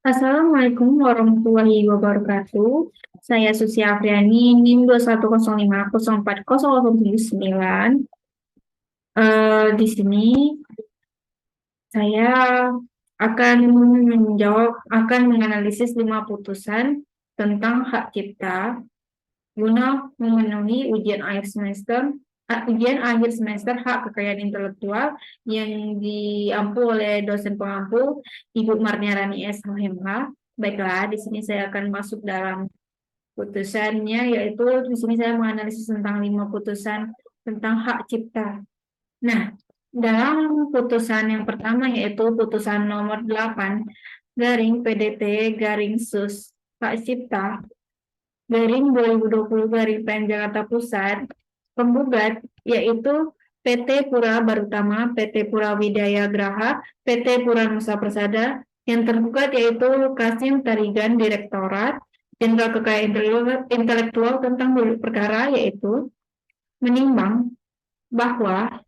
Assalamualaikum warahmatullahi wabarakatuh. Saya Susi Afriani, NIM 210504009. Di sini saya akan menganalisis 5 putusan tentang hak cipta guna memenuhi ujian akhir semester hak kekayaan intelektual yang diampu oleh dosen pengampu Ibu Marniarani SHMH. Baiklah, di sini saya akan masuk dalam putusannya, yaitu di sini saya menganalisis tentang 5 putusan tentang hak cipta. Nah, dalam putusan yang pertama yaitu putusan nomor 8 garing PDT garing SUS hak cipta garing 2020 garing PN Jakarta Pusat, penggugat yaitu PT Pura Barutama, PT Pura Widaya Graha, PT Pura Nusa Persada. Yang tergugat yaitu Kasim Tarigan, Direktorat Jenderal Kekayaan Intelektual tentang duduk perkara, yaitu menimbang bahwa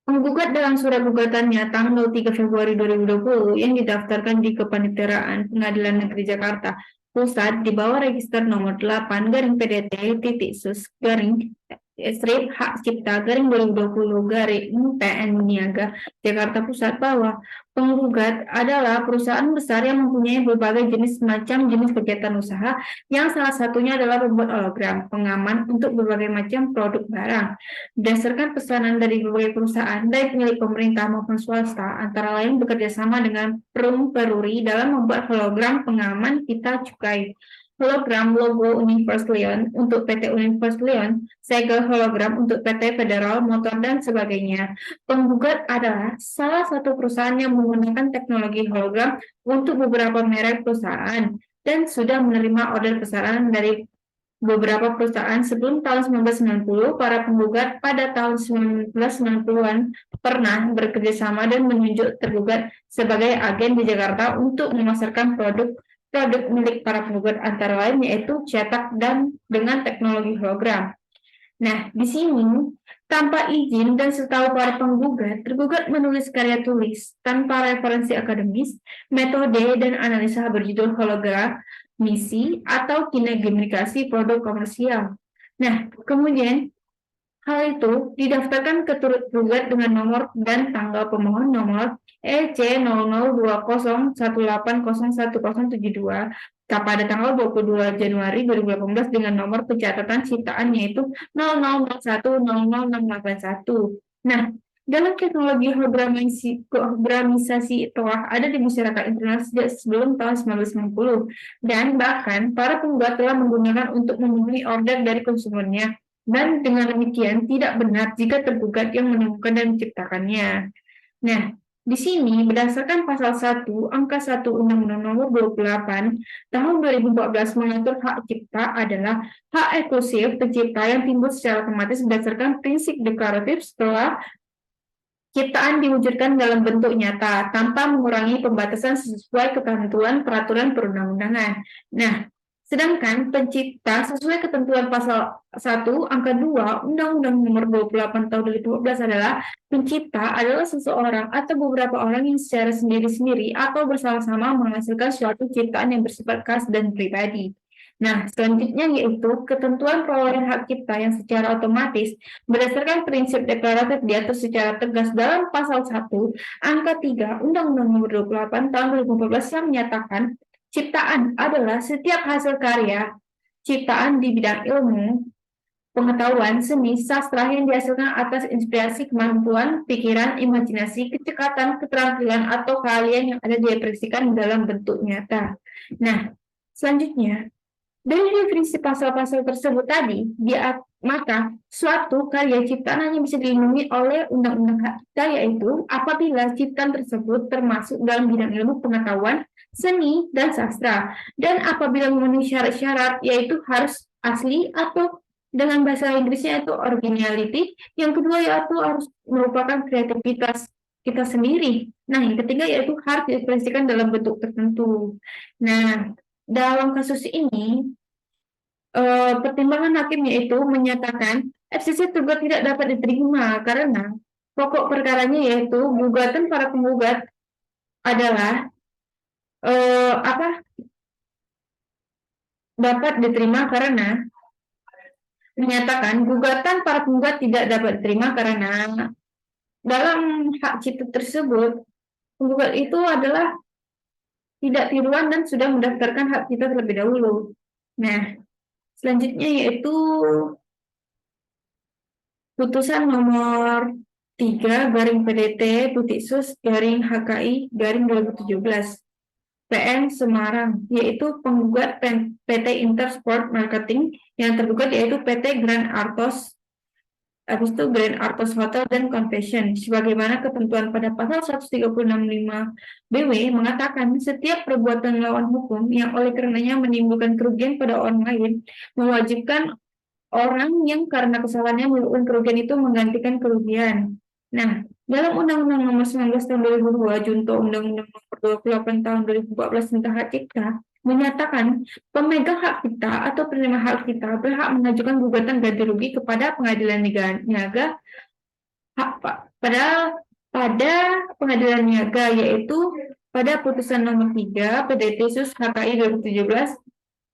penggugat dalam surat gugatannya tanggal 3 Februari 2020 yang didaftarkan di Kepaniteraan Pengadilan Negeri Jakarta Pusat di bawah register nomor 8 garing PDT titik sus garing strip hak cipta garing 2020 garing PN Niaga Jakarta Pusat bahwa penggugat adalah perusahaan besar yang mempunyai berbagai macam jenis kegiatan usaha yang salah satunya adalah membuat hologram pengaman untuk berbagai macam produk barang. Berdasarkan pesanan dari berbagai perusahaan, baik milik pemerintah maupun swasta, antara lain bekerja sama dengan Perum Peruri dalam membuat hologram pengaman pita cukai, hologram logo Universe Lion untuk PT Universe Lion, segel hologram untuk PT Federal Motor, dan sebagainya. Penggugat adalah salah satu perusahaan yang menggunakan teknologi hologram untuk beberapa merek perusahaan dan sudah menerima order pesanan dari beberapa perusahaan sebelum tahun 1990. Para penggugat pada tahun 1990-an pernah bekerjasama dan menunjuk tergugat sebagai agen di Jakarta untuk memasarkan produk milik para penggugat, antara lain yaitu cetak dan dengan teknologi hologram. Nah, di sini tanpa izin dan setahu para penggugat, tergugat menulis karya tulis tanpa referensi akademis, metode dan analisa berjudul hologram, misi, atau kinegenikasi produk komersial. Nah, kemudian hal itu didaftarkan ke turut gugat dengan nomor dan tanggal pemohon nomor EC002018011072 pada tanggal 22 Januari 2018 dengan nomor pencatatan ciptaan yaitu 0001000681. Nah, dalam teknologi hologramisasi telah ada di masyarakat internasional sejak sebelum tahun 1990 dan bahkan para penggugat telah menggunakan untuk memenuhi order dari konsumennya. Dan dengan demikian tidak benar jika tergugat yang menemukan dan menciptakannya. Nah, di sini berdasarkan pasal 1 angka 1 Undang-Undang Nomor 28 Tahun 2014 mengatur hak cipta adalah hak eksklusif pencipta yang timbul secara otomatis berdasarkan prinsip deklaratif setelah ciptaan diwujudkan dalam bentuk nyata tanpa mengurangi pembatasan sesuai ketentuan peraturan perundang-undangan. Nah, sedangkan pencipta sesuai ketentuan pasal 1 angka 2 Undang-Undang Nomor 28 Tahun 2012 adalah pencipta adalah seseorang atau beberapa orang yang secara sendiri-sendiri atau bersama-sama menghasilkan suatu ciptaan yang bersifat khas dan pribadi. Nah, selanjutnya yaitu ketentuan perolehan hak cipta yang secara otomatis berdasarkan prinsip deklaratif diatur secara tegas dalam pasal 1 angka 3 Undang-Undang Nomor 28 Tahun 2014 yang menyatakan ciptaan adalah setiap hasil karya ciptaan di bidang ilmu, pengetahuan, seni, sastra yang dihasilkan atas inspirasi kemampuan, pikiran, imajinasi, kecekatan, keterampilan, atau keahlian yang ada diekspresikan dalam bentuk nyata. Nah, selanjutnya, dari definisi pasal-pasal tersebut tadi, maka suatu karya ciptaan hanya bisa dilindungi oleh undang-undang hak cipta, yaitu apabila ciptaan tersebut termasuk dalam bidang ilmu pengetahuan, seni, dan sastra, dan apabila memenuhi syarat-syarat, yaitu harus asli atau dengan bahasa Inggrisnya itu originality, yang kedua yaitu harus merupakan kreativitas kita sendiri. Nah, yang ketiga yaitu harus diekspresikan dalam bentuk tertentu. Nah, dalam kasus ini, pertimbangan hakim yaitu menyatakan FCC tergugat tidak dapat diterima karena pokok perkaranya yaitu gugatan para penggugat adalah apa dapat diterima karena menyatakan gugatan para penggugat tidak dapat diterima karena dalam hak cipta tersebut penggugat itu adalah tidak tiruan dan sudah mendaftarkan hak cipta terlebih dahulu. Nah, selanjutnya yaitu putusan nomor 3 garing PDT titik sus garing HKI garing 2017 PM Semarang, yaitu penggugat PT Intersport Marketing yang tergugat yaitu PT Grand Artos, habis itu Grand Artos Hotel dan Convention. Sebagaimana ketentuan pada pasal 136.5 BW mengatakan setiap perbuatan melawan hukum yang oleh karenanya menimbulkan kerugian pada orang lain mewajibkan orang yang karena kesalahannya melakukan kerugian itu menggantikan kerugian. Nah, dalam Undang-Undang Nomor 19 Tahun 2002, Junto Undang-Undang Nomor 28 Tahun 2014 tentang hak cipta, menyatakan pemegang hak cipta atau penerima hak cipta berhak mengajukan gugatan ganti rugi kepada pengadilan niaga pada pengadilan niaga, yaitu pada putusan nomor 3 PDT Sus HKI 2017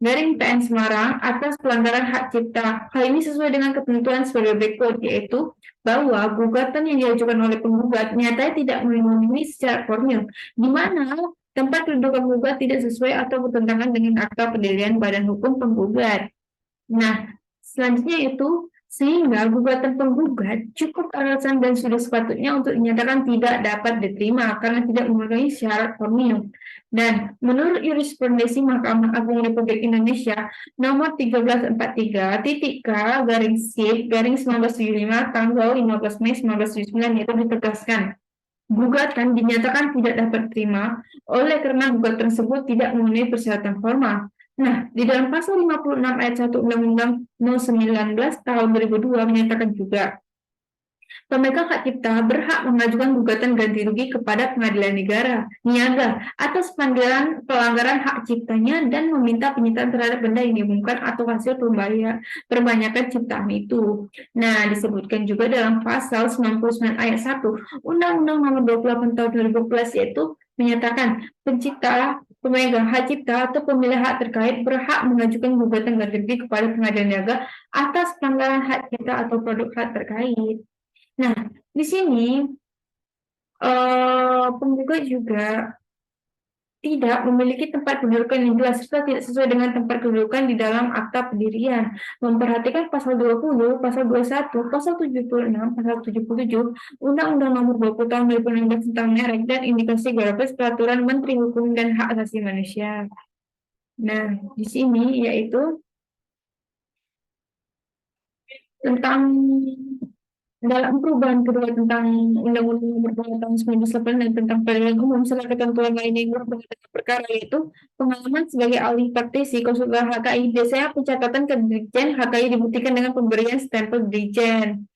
garing PN Semarang atas pelanggaran hak cipta. Hal ini sesuai dengan ketentuan sebagai berikut, yaitu bahwa gugatan yang diajukan oleh penggugat nyatanya tidak memenuhi syarat formil, di mana tempat kedudukan penggugat tidak sesuai atau bertentangan dengan akta pendirian badan hukum penggugat. Nah, selanjutnya itu sehingga gugatan penggugat cukup alasan dan sudah sepatutnya untuk dinyatakan tidak dapat diterima karena tidak memenuhi syarat formil. Dan menurut jurisprudensi Mahkamah Agung Republik Indonesia nomor 1343 titik K garing SIP garing 1975 tanggal 15 Mei 1979 itu ditegaskan gugatan dinyatakan tidak dapat diterima oleh karena gugatan tersebut tidak memenuhi persyaratan formal. Nah, di dalam pasal 56 ayat 1 Undang-Undang No. 19 tahun 2002 menyatakan juga pemegang hak cipta berhak mengajukan gugatan ganti rugi kepada pengadilan niaga atas pelanggaran hak ciptanya dan meminta penyitaan terhadap benda yang diumumkan atau hasil perbanyakan ciptaan itu. Nah, disebutkan juga dalam pasal 99 ayat 1 Undang-Undang Nomor 28 tahun 2011 yaitu menyatakan pencipta, pemegang hak cipta atau pemilik hak terkait berhak mengajukan gugatan ganti rugi kepada pengadilan niaga atas pelanggaran hak cipta atau produk hak terkait. Nah, di sini penggugat juga tidak memiliki tempat kedudukan yang jelas serta tidak sesuai dengan tempat kedudukan di dalam akta pendirian. Memperhatikan pasal 20, pasal 21, pasal 76, pasal 77, Undang-Undang Nomor 20 Tahun 2016 tentang merek dan indikasi geografis Peraturan Menteri Hukum dan Hak Asasi Manusia. Nah, di sini yaitu tentang dalam perubahan kedua tentang Undang-Undang Nomor 2 Tahun 1998 dan tentang peradilan umum serta ketentuan lain yang berhubungan dengan perkara yaitu pengalaman sebagai ahli praktisi konsultan HKI. Biasanya pencatatan ke Dirjen HKI dibuktikan dengan pemberian stempel Dirjen.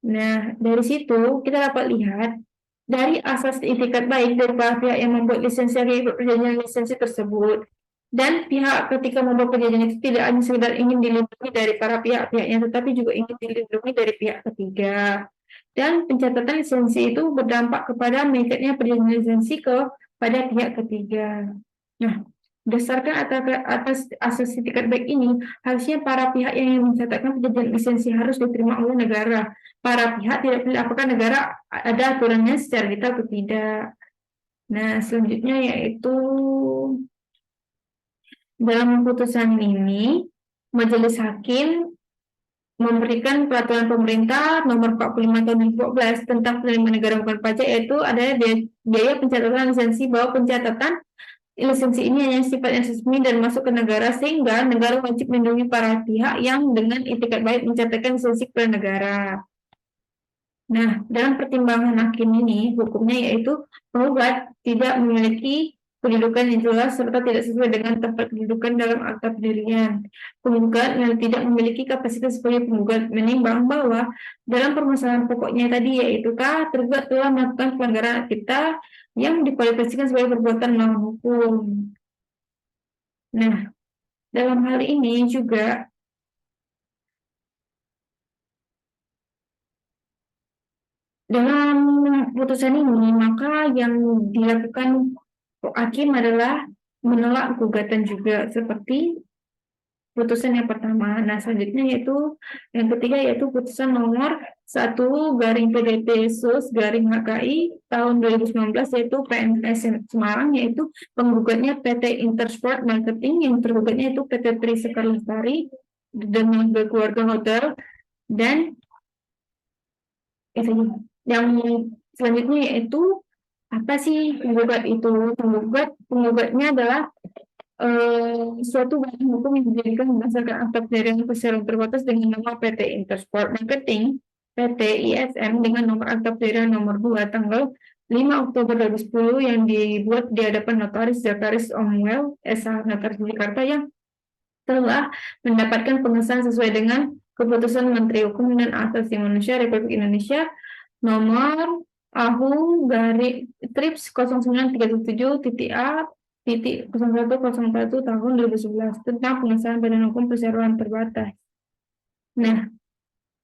Nah, dari situ kita dapat lihat dari asas itikat baik dari pihak yang membuat lisensi perjanjian lisensi tersebut. Dan pihak ketika membuat perjanjian itu tidak hanya sekedar ingin dilindungi dari para pihak-pihaknya, tetapi juga ingin dilindungi dari pihak ketiga. Dan pencatatan lisensi itu berdampak kepada mengikatnya perjanjian lisensi kepada pihak ketiga. Nah, berdasarkan atas asas itikat baik ini, harusnya para pihak yang mencatatkan perjanjian lisensi harus diterima oleh negara. Para pihak tidak pilih apakah negara ada aturannya secara detail atau tidak. Nah, selanjutnya yaitu dalam putusan ini, Majelis Hakim memberikan peraturan pemerintah nomor 45 tahun 2014 tentang penerimaan negara bukan pajak, yaitu ada biaya pencatatan lisensi bahwa pencatatan lisensi ini hanya sifatnya resmi dan masuk ke negara sehingga negara wajib melindungi para pihak yang dengan itikat baik mencatatkan lisensi kepada negara. Nah, dalam pertimbangan hakim ini, hukumnya yaitu penggugat tidak memiliki kedudukan yang jelas serta tidak sesuai dengan tempat kedudukan dalam akta pendirian. Penggugat yang tidak memiliki kapasitas sebagai penggugat menimbang bahwa dalam permasalahan pokoknya tadi yaitu tergugat telah melakukan pelanggaran hak cipta yang dikualifikasikan sebagai perbuatan melawan hukum. Nah, dalam hal ini juga dalam putusan ini, maka yang dilakukan hakim adalah menolak gugatan juga seperti putusan yang pertama. Nah, selanjutnya yaitu yang ketiga yaitu putusan nomor 1/PDP/HKI tahun 2019 yaitu PNS Semarang, yaitu penggugatnya PT Intersport Marketing, yang tergugatnya itu PT Trisekar Lestari dengan keluarga hotel, dan yang selanjutnya yaitu apa sih penggugat itu? Penggugatnya adalah suatu badan hukum yang dijadikan berdasarkan akta kejadian perseroan terbatas dengan nama PT Intersport Marketing PT ISM dengan nomor akta kejadian nomor 2 tanggal 5 Oktober 2010 yang dibuat di hadapan Notaris Zakaris Omwell SH Notaris Jakarta, yang telah mendapatkan pengesahan sesuai dengan keputusan Menteri Hukum dan Asasi Manusia Republik Indonesia nomor AHU garis TRIPS 0937-A titik 0101 tahun 2011 tentang pengesahan badan hukum perseroan terbatas. Nah,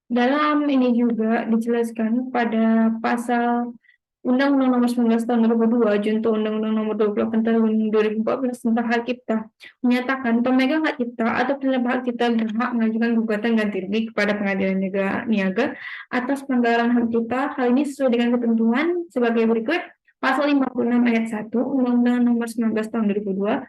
dalam ini juga dijelaskan pada pasal Undang-Undang Nomor 19 Tahun 2002 junto Undang-Undang Nomor 28 Tahun 2014 tentang hak cipta menyatakan pemegang hak cipta atau penyebab hak cipta berhak mengajukan gugatan ganti rugi kepada pengadilan niaga atas pelanggaran hak cipta. Hal ini sesuai dengan ketentuan sebagai berikut. Pasal 56 ayat 1 Undang-Undang Nomor 19 Tahun 2002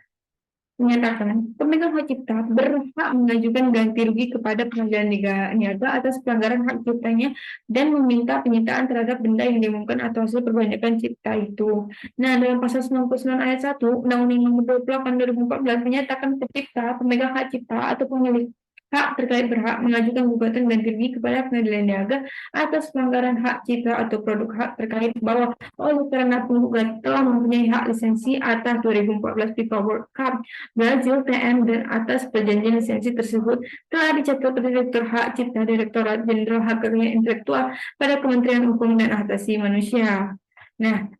menyatakan pemegang hak cipta berhak mengajukan ganti rugi kepada pengadilan niaga atas pelanggaran hak ciptanya dan meminta penyitaan terhadap benda yang diumumkan atau hasil perbanyakan cipta itu. Nah, dalam pasal 99 ayat 1 Undang-Undang Nomor 28 2014 menyatakan pencipta, pemegang hak cipta atau pemilik hak terkait berhak mengajukan gugatan ganti rugi kepada pengadilan niaga atas pelanggaran hak cipta atau produk hak terkait bahwa oleh karena penggugat telah mempunyai hak lisensi atas 2014 FIFA World Cup Brazil TM dan atas perjanjian lisensi tersebut telah dicatat oleh Direktur Hak Cipta Direktorat Jenderal Hak Kekayaan Intelektual pada Kementerian Hukum dan Asasi Manusia. Nah,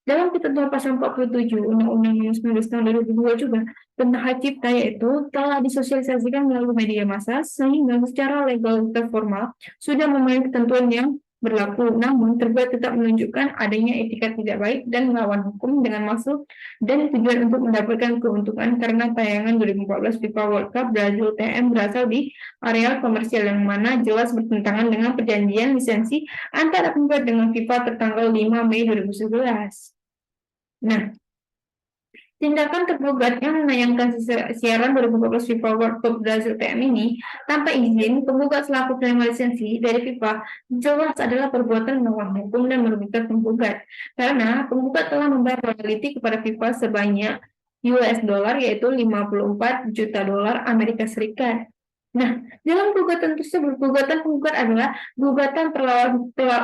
dalam ketentuan pasal 47 Undang-Undang Nomor 19 Tahun 2002 juga tentang hak cipta, yaitu telah disosialisasikan melalui media massa sehingga secara legal dan formal sudah memenuhi ketentuan yang berlaku, namun tergugat tetap menunjukkan adanya etikat tidak baik dan melawan hukum dengan maksud dan tujuan untuk mendapatkan keuntungan karena tayangan 2014 FIFA World Cup Brazil TM berasal di areal komersial yang mana jelas bertentangan dengan perjanjian lisensi antara penggugat dengan FIFA tertanggal 5 Mei 2011. Nah, tindakan tergugat yang menayangkan siaran 2014 FIFA World Cup Brazil TM ini tanpa izin penggugat selaku penerima lisensi dari FIFA jelas adalah perbuatan melawan hukum dan merugikan penggugat karena penggugat telah membayar royalti kepada FIFA sebanyak US dollar yaitu 54 juta dolar Amerika Serikat. Nah, dalam gugatan tersebut, gugatan penggugat adalah gugatan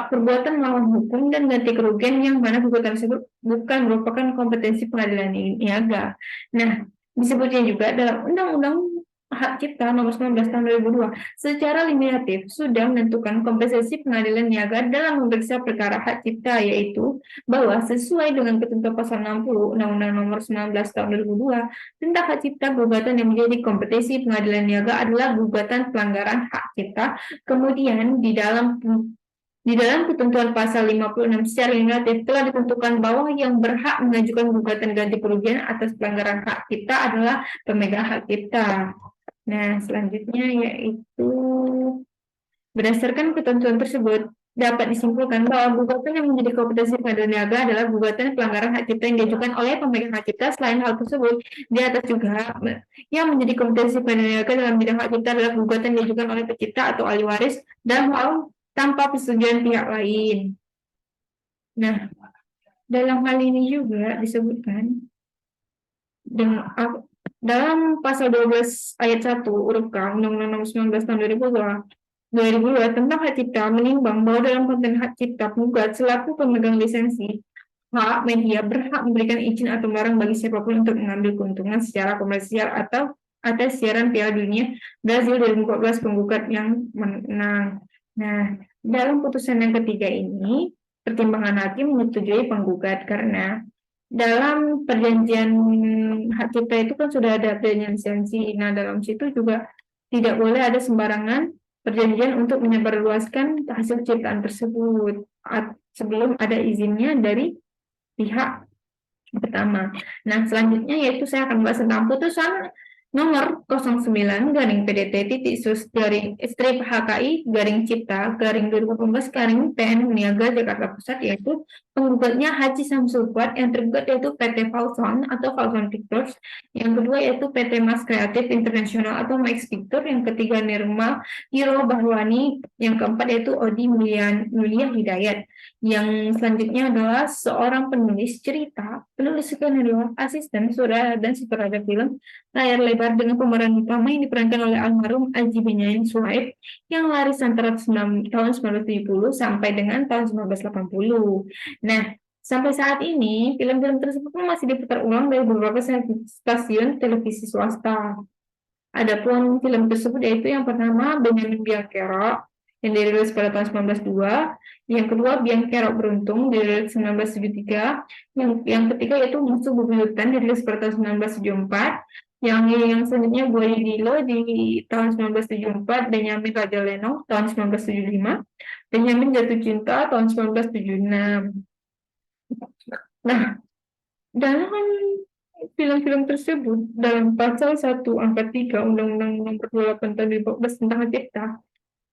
perbuatan melawan hukum dan ganti kerugian yang mana gugatan tersebut bukan merupakan kompetensi pengadilan niaga. Nah, disebutnya juga dalam Undang-Undang Hak Cipta Nomor 19 Tahun 2002 secara limitatif sudah menentukan kompensasi pengadilan niaga dalam memeriksa perkara hak cipta, yaitu bahwa sesuai dengan ketentuan pasal 60 Undang-Undang Nomor 19 Tahun 2002 tentang hak cipta, gugatan yang menjadi kompetensi pengadilan niaga adalah gugatan pelanggaran hak cipta. Kemudian di dalam ketentuan pasal 56 secara limitatif telah ditentukan bahwa yang berhak mengajukan gugatan ganti kerugian atas pelanggaran hak cipta adalah pemegang hak cipta. Nah, selanjutnya yaitu berdasarkan ketentuan tersebut dapat disimpulkan bahwa gugatan yang menjadi kompetensi pengadilan niaga adalah gugatan pelanggaran hak cipta yang diajukan oleh pemegang hak cipta. Selain hal tersebut, di atas juga yang menjadi kompetensi pengadilan niaga dalam bidang hak cipta adalah gugatan yang diajukan oleh pencipta atau ahli waris dalam hal tanpa persetujuan pihak lain. Nah, dalam hal ini juga disebutkan dalam pasal 12 ayat 1 huruf K Undang-Undang Nomor 19 Tahun 2002 tentang hak cipta menimbang bahwa dalam konten hak cipta penggugat selaku pemegang lisensi hak media berhak memberikan izin atau melarang bagi siapapun untuk mengambil keuntungan secara komersial atau atas siaran Piala Dunia Brazil 2014 penggugat yang menang. Nah, dalam putusan yang ketiga ini pertimbangan hakim menyetujui penggugat karena dalam perjanjian hak cipta itu kan sudah ada perjanjian lisensi. Nah, dalam situ juga tidak boleh ada sembarangan perjanjian untuk menyebarluaskan hasil ciptaan tersebut. sebelum ada izinnya dari pihak pertama. Nah, selanjutnya yaitu saya akan bahas tentang putusan nomor 09 garing PDT titik sus garing strip HKI garing Cipta garing 2018 garing PN Niaga Jakarta Pusat, yaitu penggugatnya Haji Samsul Fuad, yang tergugat yaitu PT Falcon atau Falcon Pictures, yang kedua yaitu PT Mas Kreatif Internasional atau Max Picture, yang ketiga Nirma Iro Bahwani, yang keempat yaitu Odi Mulia Hidayat. Yang selanjutnya adalah seorang penulis cerita, penulis skenario, asisten sutradara dan sutradara film layar lebar dengan pemeran utama yang diperankan oleh almarhum Aji Benyamin Suhaib, yang laris antara tahun 1970 sampai dengan tahun 1980. Nah, sampai saat ini film-film tersebut masih diputar ulang dari beberapa stasiun televisi swasta. Adapun film tersebut yaitu yang pertama Benyamin Biangkerok yang dirilis pada tahun 1902, yang kedua Biangkerok Beruntung dirilis 1973, yang ketiga yaitu Musuh Bebuyutan dirilis pada tahun 1974, yang selanjutnya Buaya Dilo di tahun 1974, Benyamin Raja Lenong tahun 1975, Benyamin Jatuh Cinta tahun 1976. Nah, dalam film-film tersebut dalam pasal 1 angka 3 Undang-Undang Nomor 28 Tahun 2014 tentang Hak Cipta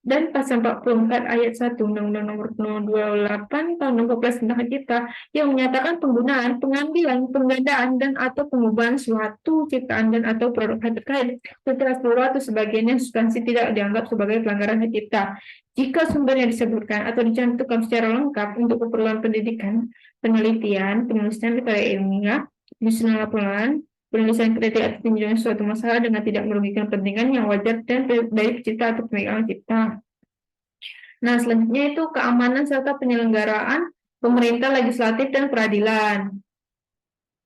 dan pasal 44 ayat 1 Undang-Undang Nomor 28 Tahun 2014 tentang Hak Cipta yang menyatakan penggunaan, pengambilan, penggandaan dan atau pengubahan suatu ciptaan dan atau produk hak terkait secara seluruh atau sebagiannya substansi tidak dianggap sebagai pelanggaran hak cipta jika sumbernya disebutkan atau dicantumkan secara lengkap untuk keperluan pendidikan, penelitian, penulisan karya ilmiah, menyusun laporan, penulisan kritik atau tinjauan suatu masalah dengan tidak merugikan kepentingan yang wajar dan dari pencipta atau pemegang cipta. Nah, selanjutnya itu keamanan serta penyelenggaraan pemerintah, legislatif, dan peradilan.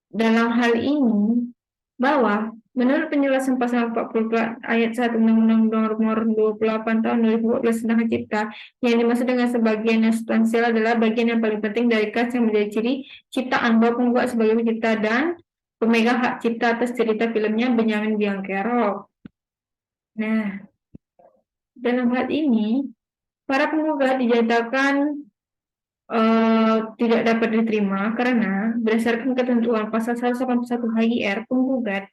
Dalam hal ini, bahwa menurut penjelasan pasal 44 ayat 1 Undang-Undang Nomor 28 Tahun 2014 tentang Hak Cipta, yang dimaksud dengan sebagian yang substansial adalah bagian yang paling penting dari kas yang menjadi ciri ciptaan bahwa pembuat sebagai pencipta dan pemegang hak cipta atas cerita filmnya Benyamin Biangkerok. Nah, dalam hal ini, para penggugat dinyatakan tidak dapat diterima karena berdasarkan ketentuan pasal 181 HIR, penggugat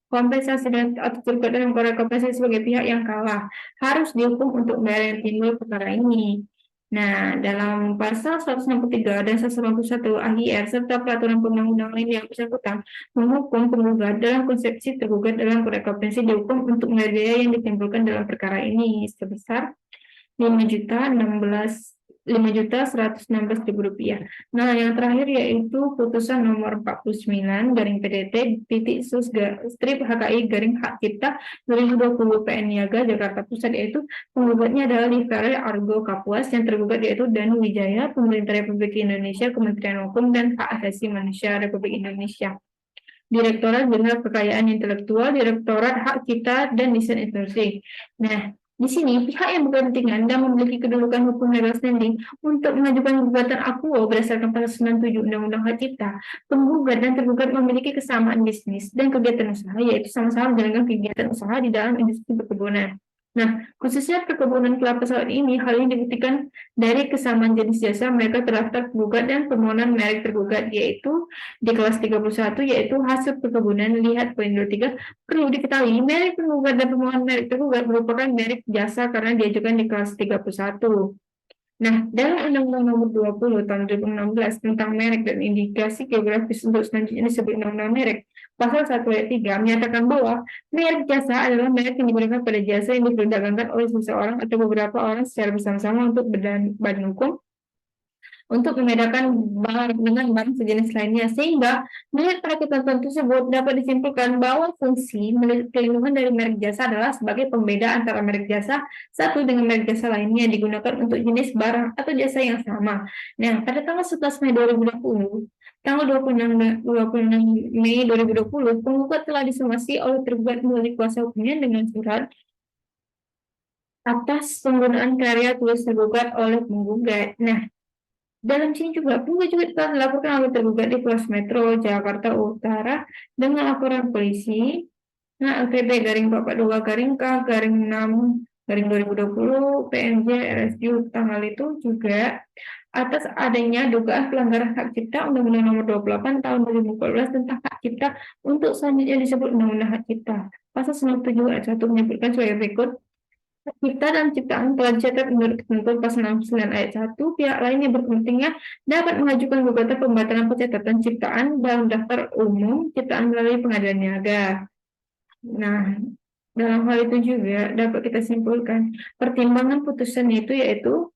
kompensasi dan atau tergugat dalam perkara kompensasi sebagai pihak yang kalah harus dihukum untuk membayar yang timbul perkara ini. Nah, dalam pasal 163 dan 181 AHIR serta peraturan perundang-undangan lain yang bersangkutan menghukum penggugat dalam konsepsi tergugat dalam perkara kompensasi dihukum untuk membayar biaya yang ditimbulkan dalam perkara ini sebesar 5.116.000 rupiah. Nah, yang terakhir yaitu putusan nomor 49 garing PDT titik sus strip HKI garing Hak Cipta 2020 PN Niaga Jakarta Pusat, yaitu penggugatnya adalah Livere Argo Kapuas, yang tergugat yaitu Danu Wijaya, Pemerintah Republik Indonesia, Kementerian Hukum dan Hak Asasi Manusia Republik Indonesia, Direktorat Jenderal Kekayaan Intelektual, Direktorat Hak Cipta dan Desain Industri. Nah, di sini pihak yang berkepentingan dan memiliki kedudukan hukum legal standing untuk mengajukan gugatan akuo berdasarkan pasal 97 Undang-Undang Hak Cipta, penggugat dan tergugat memiliki kesamaan bisnis dan kegiatan usaha, yaitu sama-sama menjalankan kegiatan usaha di dalam industri perkebunan. Nah, khususnya perkebunan kelapa sawit ini, hal ini dibuktikan dari kesamaan jenis jasa mereka terdaftar penggugat dan permohonan merek tergugat, yaitu di kelas 31, yaitu hasil perkebunan. Lihat poin 23. Perlu diketahui, merek penggugat dan permohonan merek tergugat merupakan merek jasa karena diajukan di kelas 31. Nah, dalam Undang-Undang Nomor 20 Tahun 2016 tentang merek dan indikasi geografis untuk selanjutnya disebut Undang-Undang Merek, Pasal 1 ayat 3 menyatakan bahwa merek jasa adalah merek yang digunakan pada jasa yang diperdagangkan oleh seseorang atau beberapa orang secara bersama-sama untuk badan hukum untuk membedakan barang dengan barang sejenis lainnya, sehingga melihat pada ketentuan tersebut dapat disimpulkan bahwa fungsi pelindungan dari merek jasa adalah sebagai pembeda antara merek jasa satu dengan merek jasa lainnya yang digunakan untuk jenis barang atau jasa yang sama. Nah, pada tanggal 11 Mei 2020, tanggal 26 Mei 2020, penggugat telah disomasi oleh tergugat melalui kuasa hukumnya dengan surat atas penggunaan karya tulis tergugat oleh penggugat. Nah, dalam sini juga, penggugat juga telah dilaporkan oleh tergugat di Polres Metro Jakarta Utara dengan laporan polisi LPB garing 42 garing K garing 6 garing 2020 PNJ RSU tanggal itu juga atas adanya dugaan pelanggaran hak cipta Undang-Undang Nomor 28 Tahun 2014 tentang hak cipta untuk selanjutnya disebut Undang-Undang Hak Cipta. Pasal 97 ayat 1 menyebutkan sebagai berikut. Hak cipta dan ciptaan telah dicatat menurut ketentuan pasal 69 ayat 1. Pihak lain yang berkepentingan dapat mengajukan gugatan pembatalan pencatatan ciptaan dalam daftar umum ciptaan melalui pengadilan niaga. Nah, dalam hal itu juga dapat kita simpulkan pertimbangan putusan itu yaitu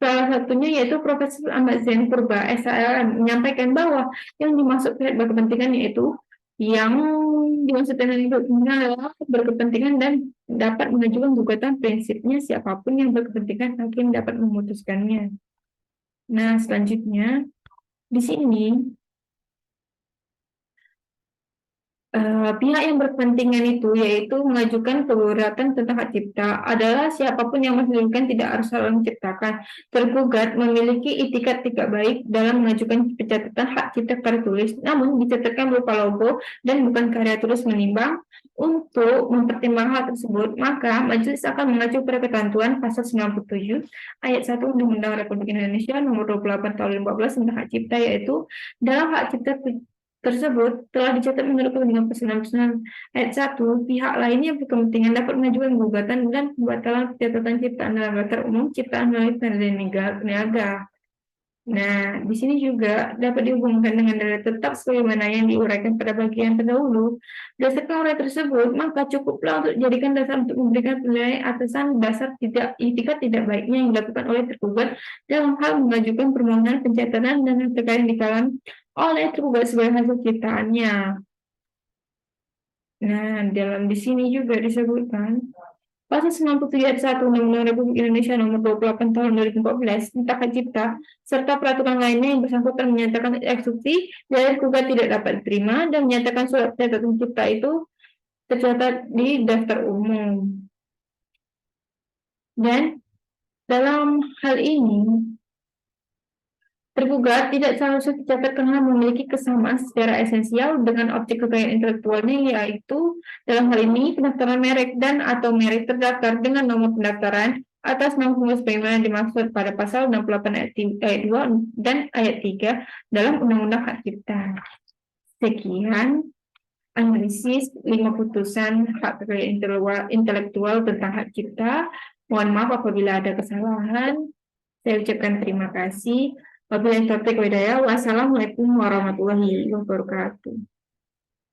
salah satunya yaitu Profesor Ahmad Zain Purba SHM menyampaikan bahwa yang dimaksud pihak berkepentingan yaitu yang dimaksud dengan berkepentingan adalah berkepentingan dan dapat mengajukan gugatan prinsipnya siapapun yang berkepentingan hakim dapat memutuskannya. Nah, selanjutnya di sini pihak yang berkepentingan itu yaitu mengajukan keberatan tentang hak cipta adalah siapapun yang menghasilkan tidak harus salah menciptakan. Tergugat memiliki itikat tidak baik dalam mengajukan pencatatan hak cipta karya tulis, namun dicatatkan berupa logo dan bukan karya tulis menimbang. Untuk mempertimbangkan hal tersebut, maka majelis akan mengacu pada ketentuan pasal 97 ayat 1 Undang-Undang Republik Indonesia Nomor 28 Tahun 2015 tentang hak cipta, yaitu dalam hak cipta tersebut telah dicatat menurut ketentuan pasal 69 ayat 1, pihak lainnya berkepentingan dapat mengajukan gugatan dan pembatalan pencatatan ciptaan dalam daftar umum ciptaan melalui pengadilan niaga. Nah, di sini juga dapat dihubungkan dengan dalil tetap sebagaimana yang diuraikan pada bagian terdahulu. Berdasarkan uraian tersebut, maka cukuplah untuk dijadikan dasar untuk memberikan penilaian atasan dasar itikat tidak baiknya yang dilakukan oleh tergugat dalam hal mengajukan permohonan pencatatan dan terkait dikalan oleh tergugat sebagai hasil ciptaannya. Nah, dalam di sini juga disebutkan Pasal 97 ayat 1 Undang-Undang Republik Indonesia Nomor 28 Tahun 2014 tentang hak cipta serta peraturan lainnya yang bersangkutan menyatakan eksekusi dari gugat tidak dapat diterima dan menyatakan surat catatan cipta itu tercatat di daftar umum. Dan dalam hal ini tergugat tidak seharusnya dicatat karena memiliki kesamaan secara esensial dengan objek kekayaan intelektualnya, yaitu dalam hal ini pendaftaran merek dan atau merek terdaftar dengan nomor pendaftaran atas nama pengurus sebagaimana dimaksud pada pasal 68 ayat 2 dan ayat 3 dalam Undang-Undang Hak Cipta. Sekian analisis 5 putusan hak kekayaan intelektual tentang hak cipta. Mohon maaf apabila ada kesalahan. Saya ucapkan terima kasih. Wabillahi taufiq wal hidayah. Wassalamualaikum warahmatullahi wabarakatuh.